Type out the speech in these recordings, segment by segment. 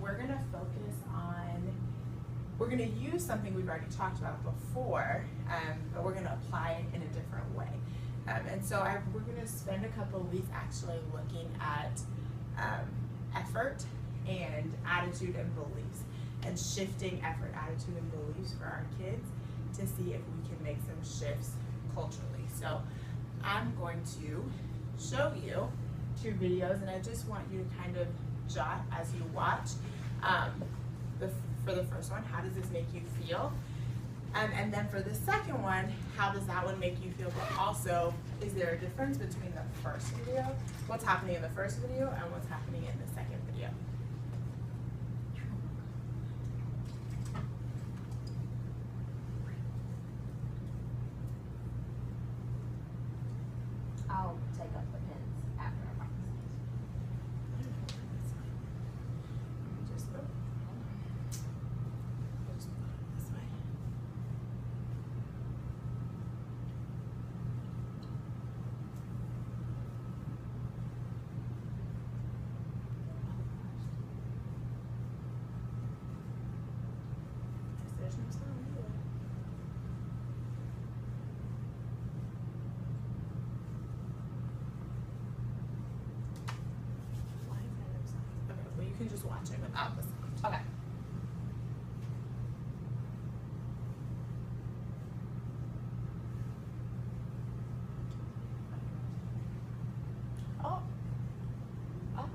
we're going to focus on, we're going to use something we've already talked about before, but we're going to apply it in a different way. And so we're going to spend a couple of weeks actually looking at effort and attitude and beliefs, and shifting effort, attitude, and beliefs for our kids to see if we can make some shifts culturally. So I'm going to show you 2 videos, and I just want you to kind of jot as you watch. For the first one, how does this make you feel? And then for the second one, how does that one make you feel? But also, is there a difference between the first video, what's happening in the first video, and what's happening in the second video? I'll take up the pins after our conversation. Just go. Just put it this way. There's no sound either. Okay, well, you can just watch it without the sound. Okay. Oh. Oh.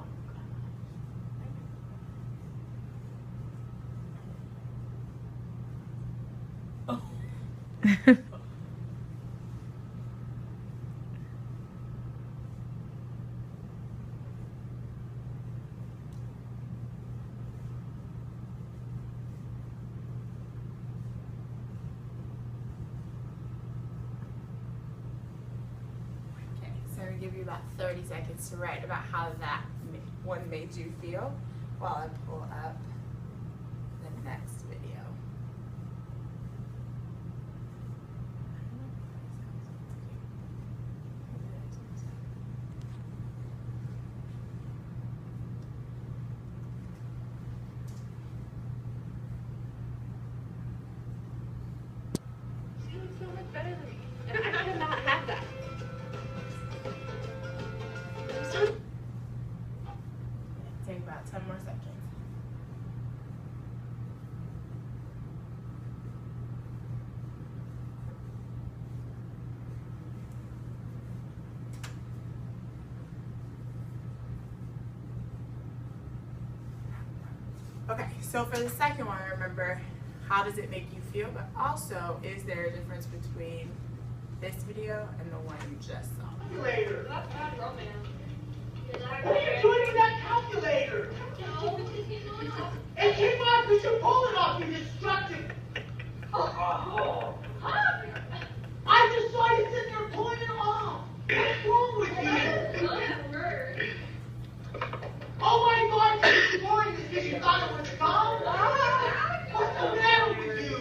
Oh. Okay, so I'm going to give you about 30 seconds to write about how that one made you feel while I pull up the next video. She looks so much better than me. And I cannot have that. Take about 10 more seconds. Okay, so for the second one, remember, how does it make you feel? But also, is there a difference between this video and the one you just saw? Calculator. That's not romance. What are you doing with that calculator? It came off because you're pulling off, you destructive. I just saw you sitting there pulling it off. What's wrong with you? Oh my God, you're destroying this because you thought it was gum? What's the matter with you?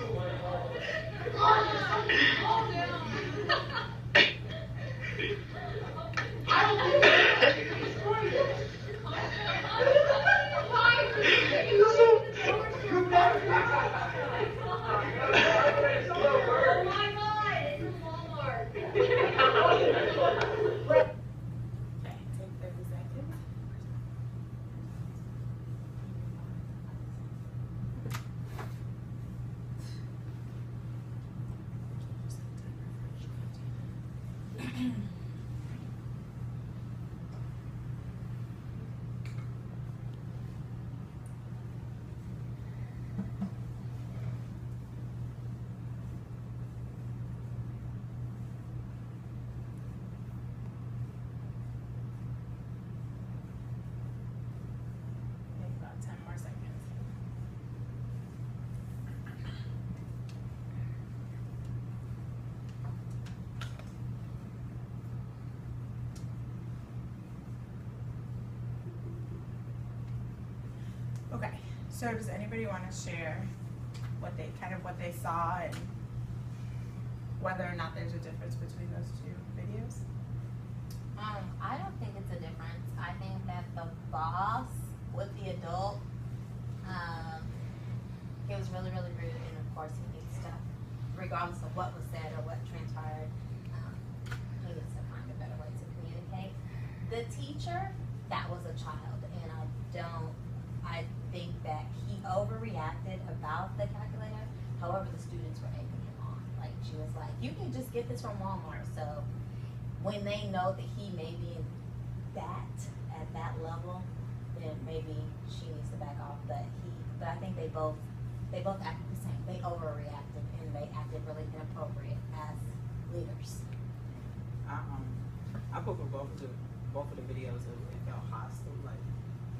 God, there's something wrong with you. I don't think you're destroying it. You better Oh my God, it's from Walmart. Okay, take 30 seconds. Take about 10 more seconds. Okay, so does anybody want to share what they saw and whether or not there's a difference between those 2 videos? I don't think it's a difference. I think that the boss with the adult was really, really rude, and of course he needs to, regardless of what was said or what transpired, he needs to find a better way to communicate. The teacher, that was a child, and I think that he overreacted about the calculator. However, the students were egging him on. Like, she was like, you can just get this from Walmart. So when they know that he may be at that level, then maybe she needs to back off. But I think they both acted the same. They overreacted and they acted really inappropriate as leaders. I put for both of the videos. It felt hostile. Like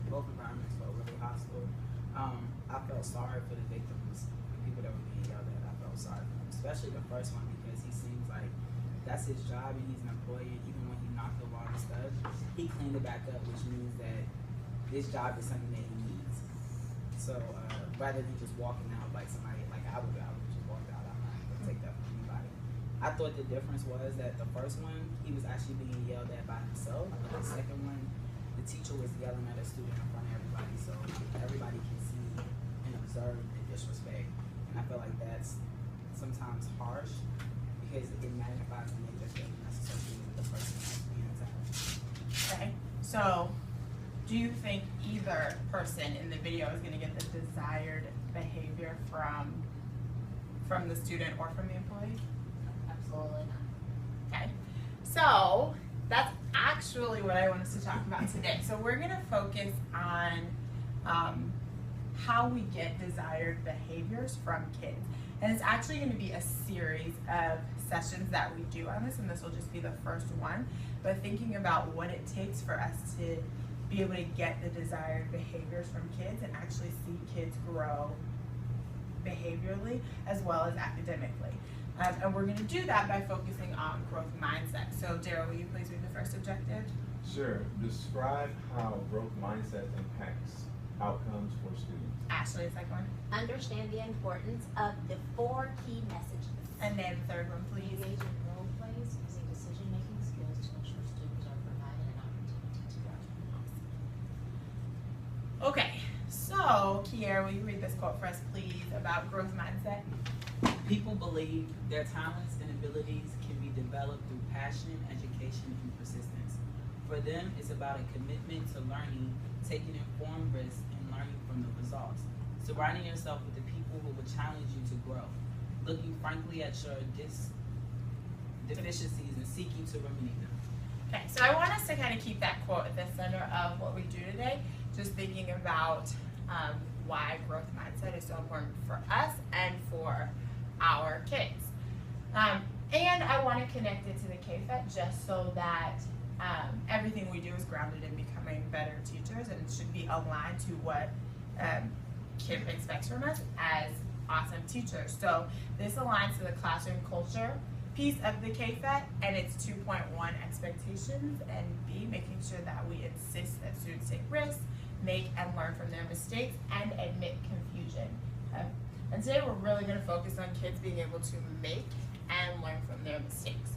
both environments felt really hostile. I felt sorry for the victims, the people that were being yelled at. I felt sorry for them, especially the first one, because he seems like that's his job and he's an employee. Even when he knocked over all the stuff, he cleaned it back up, which means that his job is something that he needs. So rather than just walking out like somebody, like I would just walk out. I'm not gonna take that from anybody. I thought the difference was that the first one, he was actually being yelled at by himself. The second one, the teacher was yelling at a student in front of everybody, so everybody can see and observe the disrespect. And I feel like that's sometimes harsh because it magnifies the injustice that's associated with the person that's being attacked. Okay, so do you think either person in the video is going to get the desired behavior from the student or from the employee? Absolutely not. Okay, so that's actually what I want us to talk about today. So we're going to focus on how we get desired behaviors from kids. And it's actually going to be a series of sessions that we do on this, and this will just be the first one. But thinking about what it takes for us to be able to get the desired behaviors from kids and actually see kids grow behaviorally as well as academically. And we're going to do that by focusing on growth mindset. So Daryl, will you please read the first objective? Sure. Describe how growth mindset impacts outcomes for students. Ashley, the second one. Understand the importance of the 4 key messages. And then the third one, please. Engage in role plays using decision-making skills to ensure students are provided an opportunity to grow. Okay, so Kiera, will you read this quote for us, please, about growth mindset? People believe their talents and abilities can be developed through passion, education, and persistence. For them, it's about a commitment to learning, taking informed risks, and learning from the results. Surrounding yourself with the people who will challenge you to grow. Looking frankly at your deficiencies and seeking to remedy them. Okay, so I want us to kind of keep that quote at the center of what we do today, just thinking about why growth mindset is so important for us and for our kids. And I want to connect it to the KFET just so that everything we do is grounded in becoming better teachers, and it should be aligned to what KIP expects from us as awesome teachers. So this aligns to the classroom culture piece of the KFET, and it's 2.1 expectations, and B, making sure that we insist that students take risks, make and learn from their mistakes, and admit confusion. And today we're really going to focus on kids being able to make and learn from their mistakes.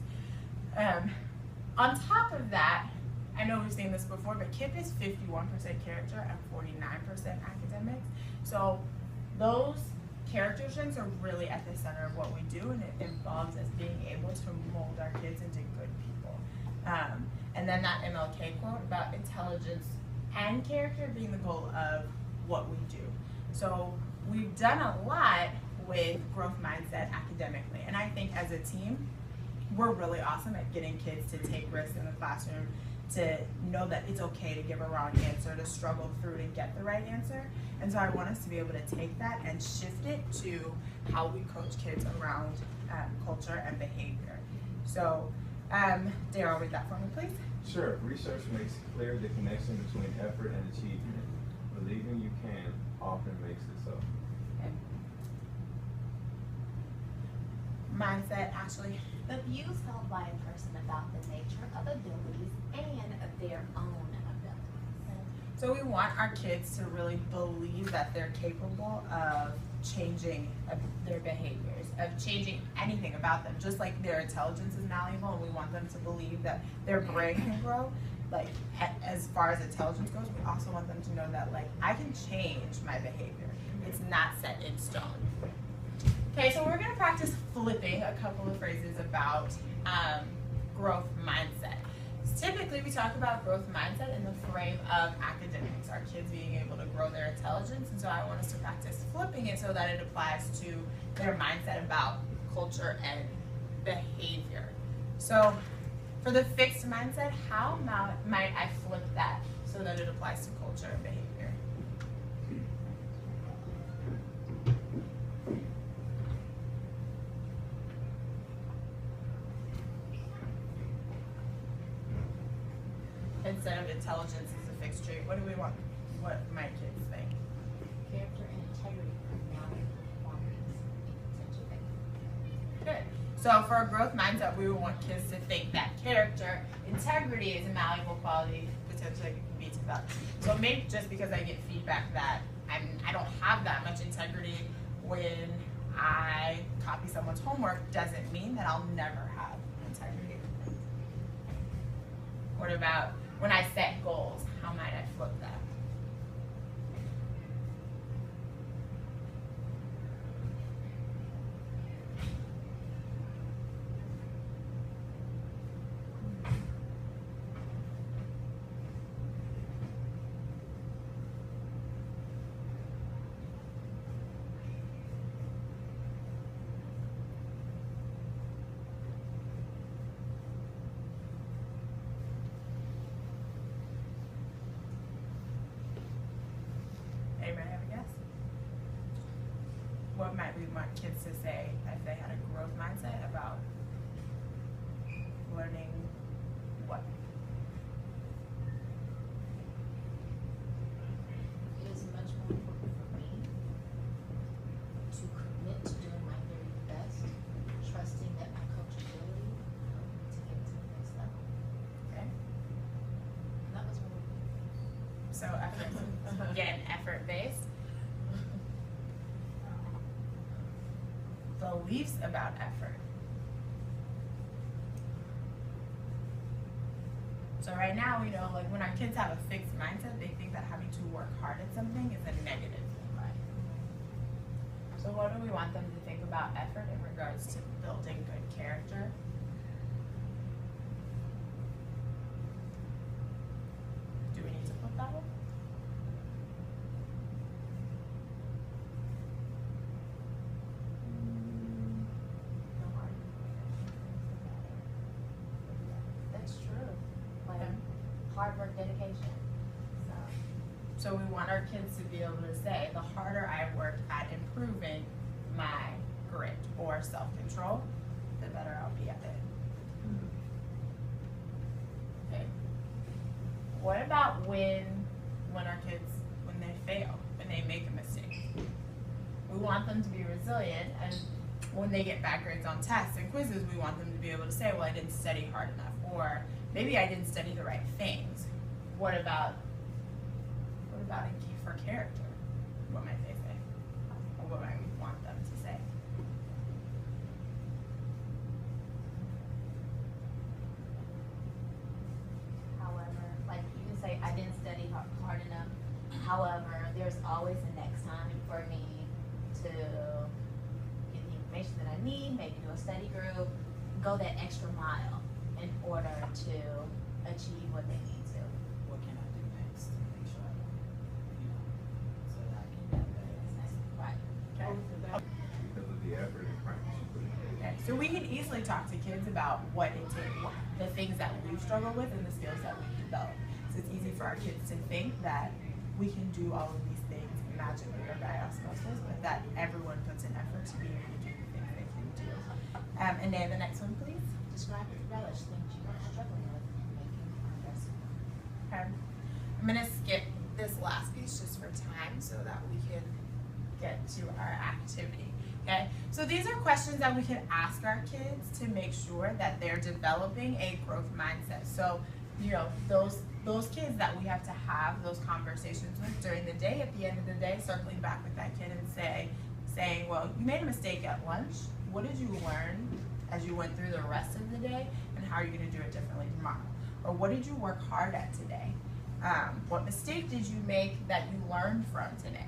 On top of that, I know we've seen this before, but KIP is 51% character and 49% academics. So those character strengths are really at the center of what we do, and it involves us being able to mold our kids into good people. And then that MLK quote about intelligence and character being the goal of what we do. So we've done a lot with growth mindset academically, and I think as a team, we're really awesome at getting kids to take risks in the classroom, to know that it's okay to give a wrong answer, to struggle through to get the right answer. And so I want us to be able to take that and shift it to how we coach kids around culture and behavior. So, Daryl, read that for me, please. Sure. Research makes clear the connection between effort and achievement. Believing you can often makes it so. Okay. Mindset, Ashley. The views held by a person about the nature of abilities and of their own abilities. So we want our kids to really believe that they're capable of changing their behaviors, of changing anything about them. Just like their intelligence is malleable, and we want them to believe that their brain can grow, like as far as intelligence goes, we also want them to know that like I can change my behavior. It's not set in stone. Okay, so we're gonna practice flipping a couple of phrases about growth mindset. Typically, we talk about growth mindset in the frame of academics, our kids being able to grow their intelligence, and so I want us to practice flipping it so that it applies to their mindset about culture and behavior. So, for the fixed mindset, how might I flip that so that it applies to culture and behavior? Instead of intelligence is a fixed trait, what do we want? What might kids think? Character and integrity are qualities. Good. So for a growth mindset, we would want kids to think that character, integrity is a malleable quality, potentially can be developed. So maybe just because I get feedback that I don't have that much integrity when I copy someone's homework doesn't mean that I'll never have integrity. What about when I set goals, how might I flip that? Anybody have a guess? What might we want kids to say if they had a growth mindset about learning what? It is much more important for me to commit to doing my very best, trusting that my coachability will help me to get to the next level. Okay. That was really good. So effort, again, effort-based. Beliefs about effort. So right now, we know, like when our kids have a fixed mindset, they think that having to work hard at something is a negative thing, right? So what do we want them to think about effort in regards to building good character? Do we need to put that one? That's true. Like Okay. hard work, dedication. So we want our kids to be able to say, the harder I work at improving my grit or self-control, the better I'll be at it. Okay. What about when our kids, when they fail, when they make a mistake? We want them to be resilient, and when they get bad grades on tests and quizzes, we want them to be able to say, well, I didn't study hard enough, or maybe I didn't study the right things. What about for character? What might they say? Or what might we want them to say? However, like you can say, I didn't study hard enough. However, there's always a next time for me to get the information that I need, maybe do a study group, go that extra mile in order to achieve what they need to. What can I do next to make sure I don't, so that I can get better? Right. Okay. Because of the effort and practice you put in. Okay. So we can easily talk to kids about what it takes, the things that we've struggled with and the skills that we've developed. So it's easy for our kids to think that we can do all of these things magically or by osmosis, but that everyone puts an effort to be able to do the things they can do. And Nan, the next one, please. Describe with relish things you are struggling with and making progress. Okay. I'm gonna skip this last piece just for time so that we can get to our activity. Okay, so these are questions that we can ask our kids to make sure that they're developing a growth mindset. So, you know, those kids that we have to have those conversations with during the day, at the end of the day, circling back with that kid and saying, well, you made a mistake at lunch. What did you learn as you went through the rest of the day, and how are you gonna do it differently tomorrow? Or what did you work hard at today? What mistake did you make that you learned from today?